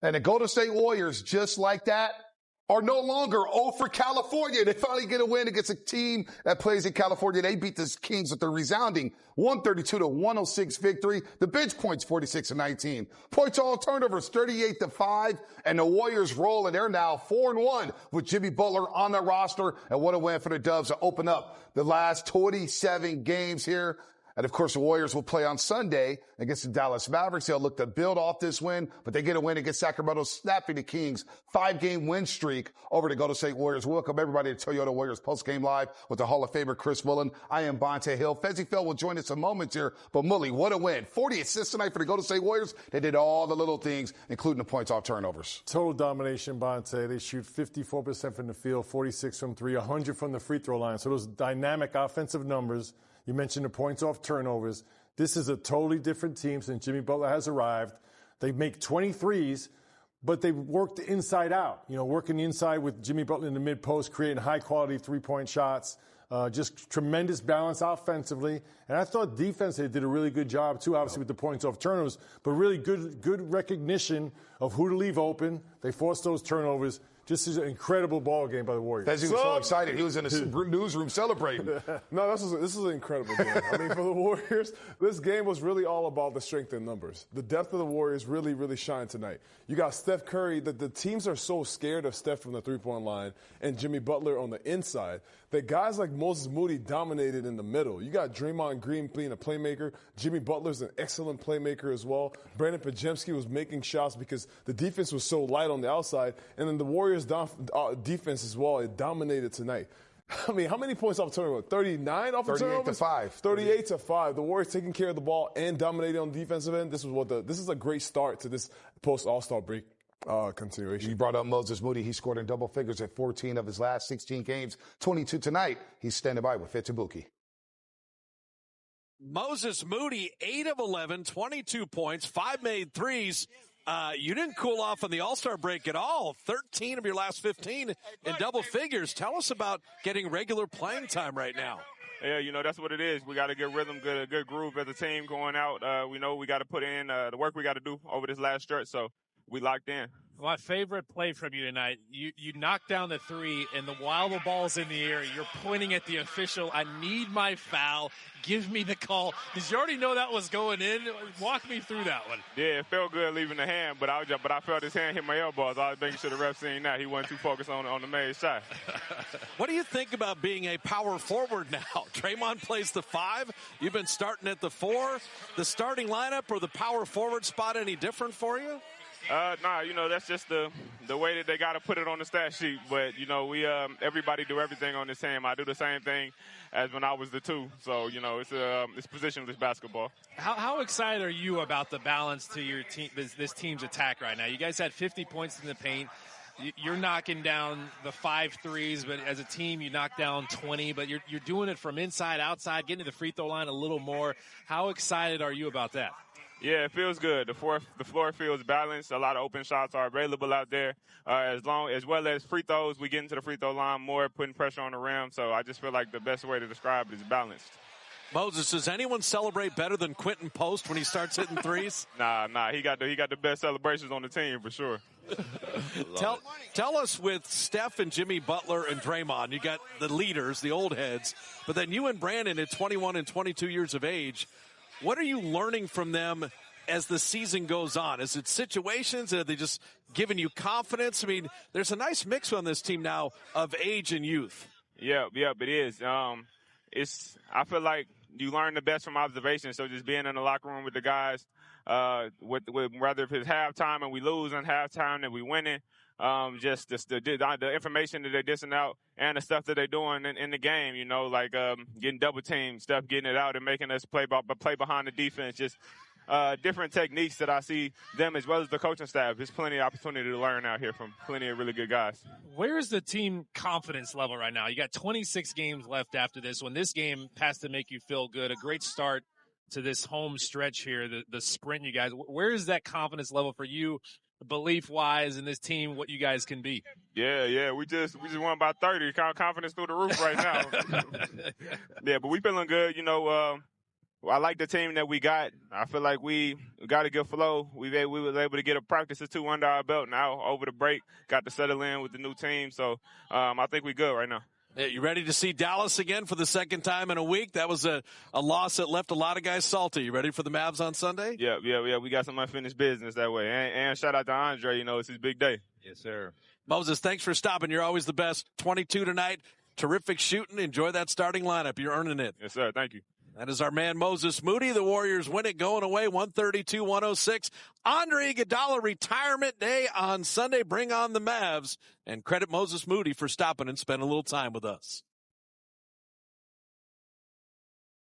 And the Golden State Warriors, just like that, are no longer 0 for California. They finally get a win against a team that plays in California. They beat the Kings with a resounding 132-106 victory. The bench points 46-19. Points all turnovers 38-5. And the Warriors roll, and they're now 4-1 with Jimmy Butler on the roster. And what a win for the Dubs to open up the last 27 games here. And, of course, the Warriors will play on Sunday against the Dallas Mavericks. They'll look to build off this win, but they get a win against Sacramento, snapping the Kings' 5-game win streak over the Golden State Warriors. Welcome, everybody, to Toyota Warriors Postgame Live with the Hall of Famer Chris Woolen. I am Bonte Hill. Fezzi Fell will join us in moments here, but Mully, what a win. 40 assists tonight for the Golden State Warriors. They did all the little things, including the points off turnovers. Total domination, Bonte. They shoot 54% from the field, 46 from three, 100 from the free throw line. So those dynamic offensive numbers. You mentioned the points off turnovers. This is a totally different team since Jimmy Butler has arrived. They make 23s, but they worked inside out. You know, working inside with Jimmy Butler in the mid-post, creating high-quality three-point shots. Just tremendous balance offensively. And I thought defense, they did a really good job, too, obviously with the points off turnovers, but really good recognition of who to leave open. They forced those turnovers. Just an incredible ball game by the Warriors. Fezzi was so excited. He was in the newsroom celebrating. No, this is an incredible game. I mean, for the Warriors, this game was really all about the strength in numbers. The depth of the Warriors really, really shined tonight. You got Steph Curry. The teams are so scared of Steph from the three-point line and Jimmy Butler on the inside that guys like Moses Moody dominated in the middle. You got Draymond Green being a playmaker. Jimmy Butler's an excellent playmaker as well. Brandon Podziemski was making shots because the defense was so light on the outside. And then the Warriors defense as well, it dominated tonight. I mean, how many points off turnover? 39 off of turnovers? 38-5. 38-5. The Warriors taking care of the ball and dominating on the defensive end. This is a great start to this post-All-Star break continuation. You brought up Moses Moody. He scored in double figures at 14 of his last 16 games, 22 tonight. He's standing by with Fitzabuki. Moses Moody, 8 of 11, 22 points, 5 made threes. You didn't cool off on the All-Star break at all. 13 of your last 15 in double figures. Tell us about getting regular playing time right now. Yeah, you know, that's what it is. We got to get rhythm, good groove as a team going out. We know we got to put in the work we got to do over this last stretch, so we locked in. My favorite play from you tonight, you knocked down the three, and while the ball's in the air, you're pointing at the official. I need my foul. Give me the call. Did you already know that was going in? Walk me through that one. Yeah, it felt good leaving the hand, but I felt his hand hit my elbows. I was making sure the ref seen that. He wasn't too focused on the made shot. What do you think about being a power forward now? Draymond plays the 5. You've been starting at the 4. The starting lineup or the power forward spot any different for you? Nah, you know, that's just the way that they got to put it on the stat sheet. But, you know, we everybody do everything on this team. I do the same thing as when I was the 2. So, you know, it's positionless basketball. How excited are you about the balance to your team, this team's attack right now? You guys had 50 points in the paint. You're knocking down the 5 threes, but as a team, you knock down 20. But you're doing it from inside, outside, getting to the free throw line a little more. How excited are you about that? Yeah, it feels good. The floor feels balanced. A lot of open shots are available out there. As well as free throws, we get into the free throw line more, putting pressure on the rim. So I just feel like the best way to describe it is balanced. Moses, does anyone celebrate better than Quentin Post when he starts hitting threes? Nah, he got the best celebrations on the team for sure. Tell us, with Steph and Jimmy Butler and Draymond, you got the leaders, the old heads, but then you and Brandon at 21 and 22 years of age. What are you learning from them as the season goes on? Is it situations? Are they just giving you confidence? I mean, there's a nice mix on this team now of age and youth. Yeah, it is. I feel like you learn the best from observation. So just being in the locker room with the guys, with whether if it's halftime and we lose and halftime and we winning, just the information that they're dishing out and the stuff that they're doing in the game, you know, like getting double teamed, stuff, getting it out and making us play behind the defense, just different techniques that I see them as well as the coaching staff. There's plenty of opportunity to learn out here from plenty of really good guys. Where is the team confidence level right now? You got 26 games left after this one. This game has to make you feel good. A great start to this home stretch here, the sprint, you guys. Where is that confidence level for you, belief-wise, in this team, what you guys can be? Yeah, we just won by 30. Confidence through the roof right now. Yeah, but we feeling good. You know, I like the team that we got. I feel like we got a good flow. We was able to get a practice or two under our belt. Now over the break, got to settle in with the new team. So I think we're good right now. Yeah, you ready to see Dallas again for the second time in a week? That was a loss that left a lot of guys salty. You ready for the Mavs on Sunday? Yeah. We got some unfinished business that way. And shout out to Andre. It's his big day. Yes, sir. Moses, thanks for stopping. You're always the best. 22 tonight. Terrific shooting. Enjoy that starting lineup. You're earning it. Yes, sir. Thank you. That is our man, Moses Moody. The Warriors win it going away 132-106. Andre Iguodala retirement day on Sunday. Bring on the Mavs. And credit Moses Moody for stopping and spending a little time with us.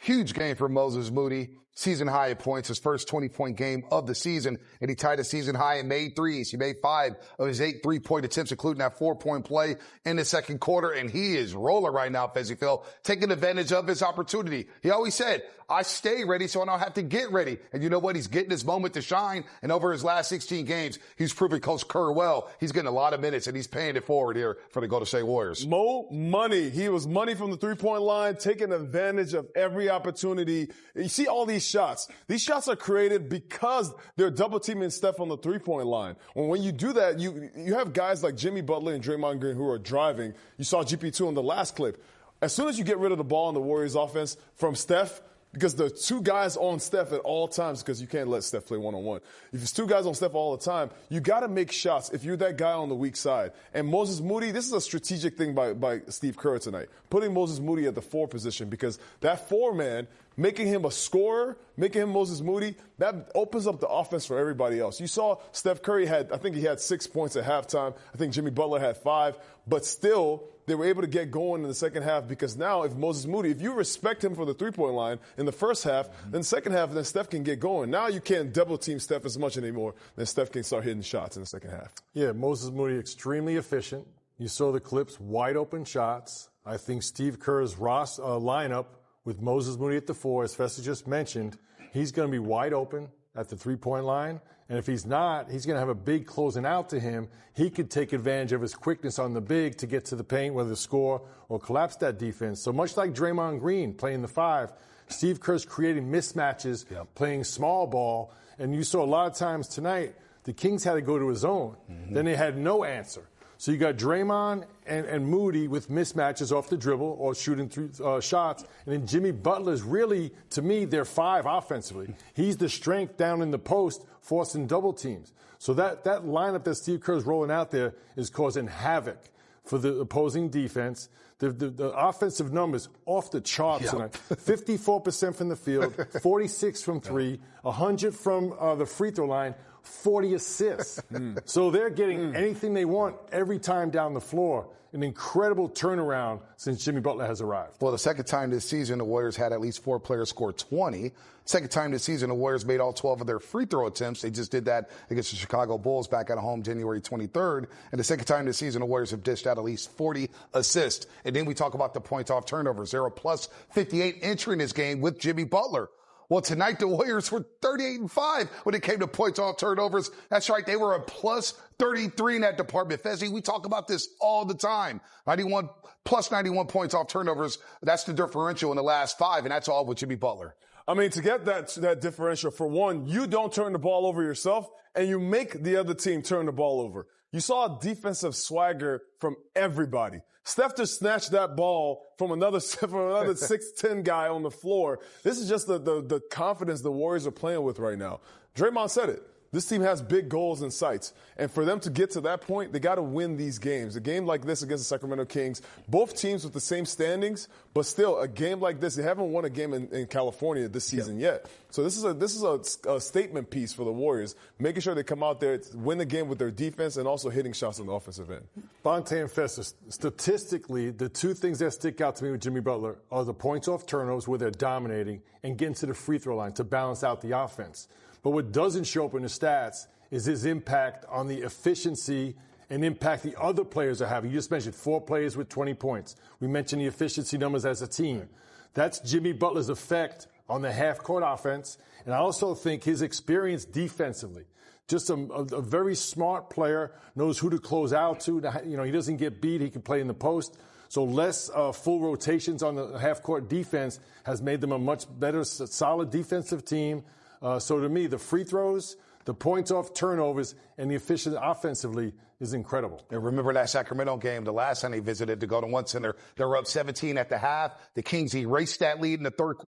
Huge game for Moses Moody. Season high at points, his first 20-point game of the season, and he tied a season high and made threes. He made 5 of his 8 3-point attempts, including that 4-point play in the second quarter, and he is rolling right now, Fezzy Phil, taking advantage of his opportunity. He always said, I stay ready so I don't have to get ready. And you know what? He's getting his moment to shine, and over his last 16 games, he's proven Coach Kerr well. He's getting a lot of minutes, and he's paying it forward here for the Golden State Warriors. Money. He was money from the three-point line, taking advantage of every opportunity. You see all these shots. These shots are created because they're double teaming Steph on the three-point line. When you do that, you have guys like Jimmy Butler and Draymond Green who are driving. You saw GP2 in the last clip. As soon as you get rid of the ball in the Warriors offense from Steph, because the 2 guys on Steph at all times, because you can't let Steph play one-on-one. If it's 2 guys on Steph all the time, you got to make shots if you're that guy on the weak side. And Moses Moody, this is a strategic thing by Steve Kerr tonight, putting Moses Moody at the 4 position, because that 4-man, making him a scorer, making him Moses Moody, that opens up the offense for everybody else. You saw Steph Curry I think he had 6 points at halftime. I think Jimmy Butler had 5, but still, they were able to get going in the second half, because now if Moses Moody, if you respect him for the three-point line in the first half, then second half, then Steph can get going. Now you can't double-team Steph as much anymore. Then Steph can start hitting shots in the second half. Yeah, Moses Moody extremely efficient. You saw the clips, wide-open shots. I think Steve Kerr's lineup with Moses Moody at the 4, as Festa just mentioned, he's going to be wide open at the three-point line. And if he's not, he's going to have a big closing out to him. He could take advantage of his quickness on the big to get to the paint, whether to score or collapse that defense. So much like Draymond Green playing the 5, Steve Kerr's creating mismatches, playing small ball. And you saw a lot of times tonight, the Kings had to go to his zone. Then they had no answer. So you got Draymond and Moody with mismatches off the dribble or shooting through shots. And then Jimmy Butler's really, to me, they're 5 offensively. He's the strength down in the post, forcing double teams. So that lineup that Steve Kerr's rolling out there is causing havoc for the opposing defense. The offensive numbers off the charts tonight. 54% from the field, 46 from 3, 100 from the free throw line, 40 assists. So they're getting anything they want every time down the floor. An incredible turnaround since Jimmy Butler has arrived. Well, the second time this season, the Warriors had at least 4 players score 20. Second time this season, the Warriors made all 12 of their free throw attempts. They just did that against the Chicago Bulls back at home January 23rd. And the second time this season, the Warriors have dished out at least 40 assists. And then we talk about the points off turnovers. They're a plus 58 entering this game with Jimmy Butler. Well, tonight the Warriors were 38-5 when it came to points off turnovers. That's right. They were a plus 33 in that department. Fezzy, we talk about this all the time. 91 points off turnovers. That's the differential in the last 5, and that's all with Jimmy Butler. I mean, to get that differential, for one, you don't turn the ball over yourself, and you make the other team turn the ball over. You saw defensive swagger from everybody. Steph just snatched that ball from another 6'10" guy on the floor. This is just the confidence the Warriors are playing with right now. Draymond said it. This team has big goals in sights. And for them to get to that point, they got to win these games. A game like this against the Sacramento Kings, both teams with the same standings, but still a game like this, they haven't won a game in California this season yet. So this is a statement piece for the Warriors, making sure they come out there, win the game with their defense and also hitting shots on the offensive end. Bonte and Festus, statistically, the 2 things that stick out to me with Jimmy Butler are the points off turnovers where they're dominating and getting to the free throw line to balance out the offense. But what doesn't show up in the stats is his impact on the efficiency and impact the other players are having. You just mentioned 4 players with 20 points. We mentioned the efficiency numbers as a team. That's Jimmy Butler's effect on the half-court offense. And I also think his experience defensively. Just a very smart player, knows who to close out to. You know, he doesn't get beat. He can play in the post. So less full rotations on the half-court defense has made them a much better, solid defensive team. So to me, the free throws, the points off turnovers, and the efficiency offensively is incredible. And remember that Sacramento game, the last time they visited the Golden One Center, they were up 17 at the half. The Kings erased that lead in the third